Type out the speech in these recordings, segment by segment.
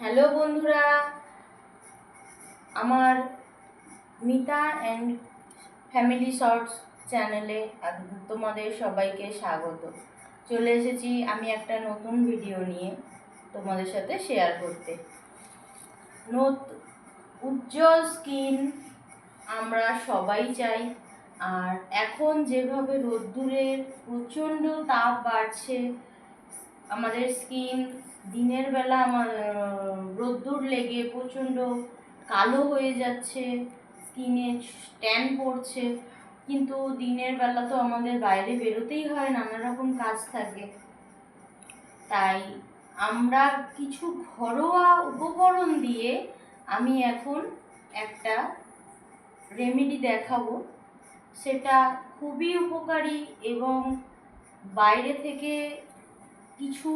Hello বন্ধুরা, আমার Mita and family shorts চ্যানেলে তোমাদের সবাইকে স্বাগত। চলে এসেছি আমি একটা নতুন ভিডিও নিয়ে তোমাদের সাথে শেয়ার করতে। উজ্জ্বল স্কিন আমরা সবাই চাই, আর এখন যেভাবে রোদ্দুরের প্রচণ্ড তাপ বাড়ছে, আমাদের স্কিন দিনের বেলা রোদ্দুর লেগে প্রচণ্ড কালো হয়ে যাচ্ছে, স্কিনে ট্যান পড়ছে। কিন্তু দিনের বেলা তো আমাদের বাইরে বেরোতেই হয়, নানা রকম কাজ থাকে। তাই আমরা কিছু ঘরোয়া উপকরণ দিয়ে আমি এখন একটা রেমেডি দেখাবো। সেটা খুবই উপকারী এবং বাইরে থেকে কিছু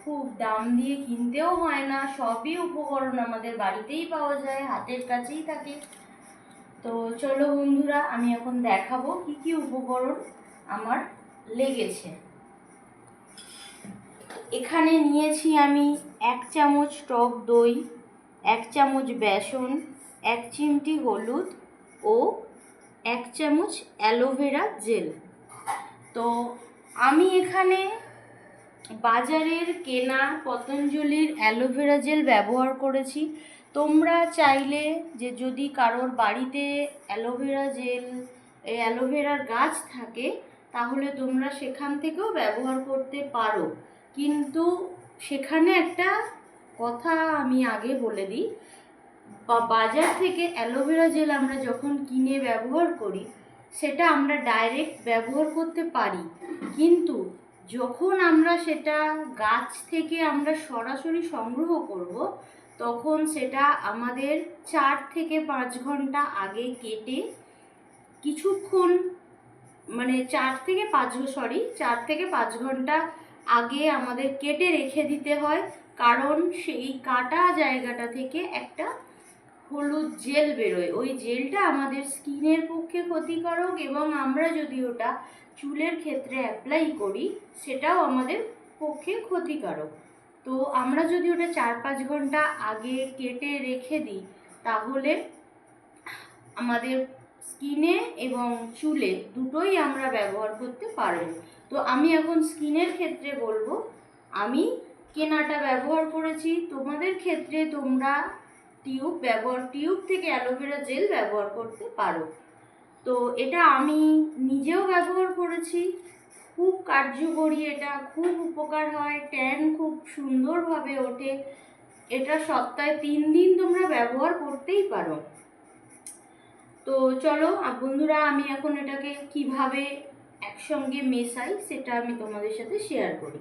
খুব দাম দিয়ে কিনতেও হয় না। সবই উপকরণ আমাদের বাড়িতেই পাওয়া যায়, হাতের কাছেই থাকে। তো চলো বন্ধুরা, আমি এখন দেখাবো কি কি উপকরণ আমার লেগেছে। এখানে নিয়েছি আমি 1 চামচ টক দই, 1 চামচ বেসন, 1 চিমটি হলুদ ও 1 চামচ অ্যালোভেরা জেল। তো আমি এখানে বাজারের কেনা পতঞ্জলির অ্যালোভেরা জেল ব্যবহার করেছি। তোমরা চাইলে যে যদি কারোর বাড়িতে অ্যালোভেরার গাছ থাকে, তাহলে তোমরা সেখান থেকেও ব্যবহার করতে পারো। কিন্তু সেখানে একটা কথা আমি আগে বলে দিই, বাজার থেকে অ্যালোভেরা জেল আমরা যখন কিনে ব্যবহার করি, সেটা আমরা ডাইরেক্ট ব্যবহার করতে পারি। কিন্তু যখন আমরা সেটা গাছ থেকে আমরা সরাসরি সংগ্রহ করব, তখন সেটা আমাদের 4 থেকে 5 ঘন্টা আগে কেটে কিছুক্ষণ, মানে 4 থেকে 5 ঘন্টা আগে আমাদের কেটে রেখে দিতে হয়। কারণ সেই কাটা জায়গাটা থেকে একটা হলুদ জেল বেরোয়। ওই জেলটা আমাদের স্কিনের পক্ষে ক্ষতিকারক, এবং আমরা যদি ওটা চুলের ক্ষেত্রে অ্যাপ্লাই করি, সেটাও আমাদের পক্ষে ক্ষতিকারক। তো আমরা যদি ওটা 4-5 ঘন্টা আগে কেটে রেখে দিই, তাহলে আমাদের স্কিনে এবং চুলে দুটোই আমরা ব্যবহার করতে পারব। তো আমি এখন স্কিনের ক্ষেত্রে বলবো, আমি কেনাটা ব্যবহার করেছি। তোমাদের ক্ষেত্রে তোমরা টিউব থেকে অ্যালোভেরা জেল ব্যবহার করতে পারো। তো এটা আমি নিজেও ব্যবহার করেছি, খুব কার্যকরী, এটা খুব উপকার হয়, ট্যান খুব সুন্দরভাবে ওঠে। এটা সপ্তাহে 3 দিন তোমরা ব্যবহার করতেই পারো। তো চলো বন্ধুরা, আমি এখন এটাকে কিভাবে একসঙ্গে মেশাই সেটা আমি তোমাদের সাথে শেয়ার করি।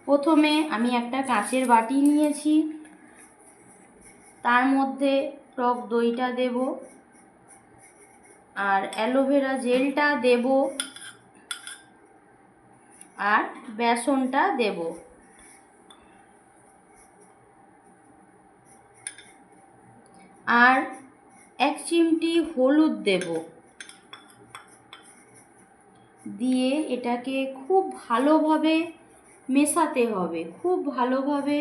প্রথমে আমি একটা কাঁচের বাটি নিয়েছি, তার মধ্যে টক দইটা দেব, আর অ্যালোভেরা জেলটা দেব, আর বেসনটা দেব। আর 1 চিমটি হলুদ দেব। দিয়ে এটাকে খুব ভালোভাবে মেশাতে হবে, খুব ভালোভাবে।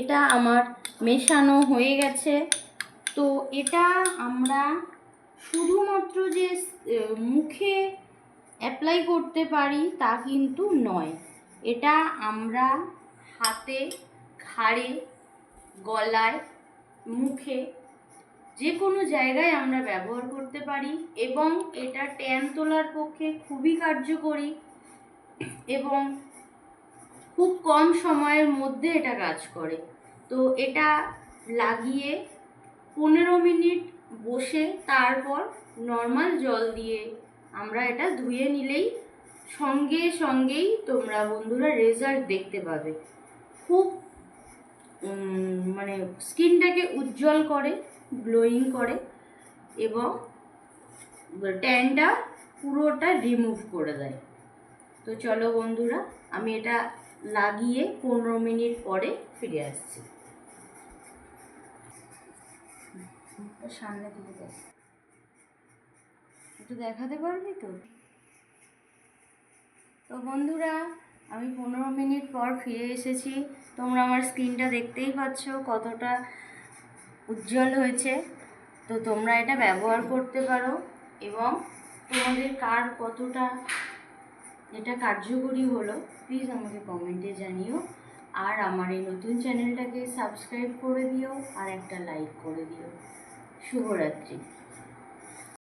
এটা আমার মেশানো হয়ে গেছে। তো এটা আমরা শুধুমাত্র যে মুখে অ্যাপ্লাই করতে পারি তা কিন্তু নয়। এটা আমরা হাতে, ঘাড়ে, গলায়, মুখে, যে কোনো জায়গায় আমরা ব্যবহার করতে পারি, এবং এটা ট্যান তোলার পক্ষে খুবই কার্যকরী, এবং খুব কম সময়ের মধ্যে এটা কাজ করে। তো এটা লাগিয়ে 15 মিনিট বসে তারপর নর্মাল জল দিয়ে আমরা এটা ধুয়ে নিলেই সঙ্গে সঙ্গেই তোমরা বন্ধুরা রেজাল্ট দেখতে পাবে। খুব মানে স্কিনটাকে উজ্জ্বল করে, গ্লোয়িং করে এবং ট্যানটা পুরোটা রিমুভ করে দেয়। তো চলো বন্ধুরা, আমি এটা লাগিয়ে 15 মিনিট পরে ফিরে আসছি। সামনে দিকে দেখ, একটু দেখাতে পারবি তো? তো বন্ধুরা, আমি 15 মিনিট পর ফিরে এসেছি। তোমরা আমার স্কিনটা দেখতেই পাচ্ছ কতটা উজ্জ্বল হয়েছে। তো তোমরা এটা ব্যবহার করতে পারো এবং তোমাদের কার কতটা এটা কার্যকরী হলো প্লিজ আমাকে কমেন্টে জানিও। আর আমার এই নতুন চ্যানেলটাকে সাবস্ক্রাইব করে দিও আর একটা লাইক করে দিও। শুভরাত্রি।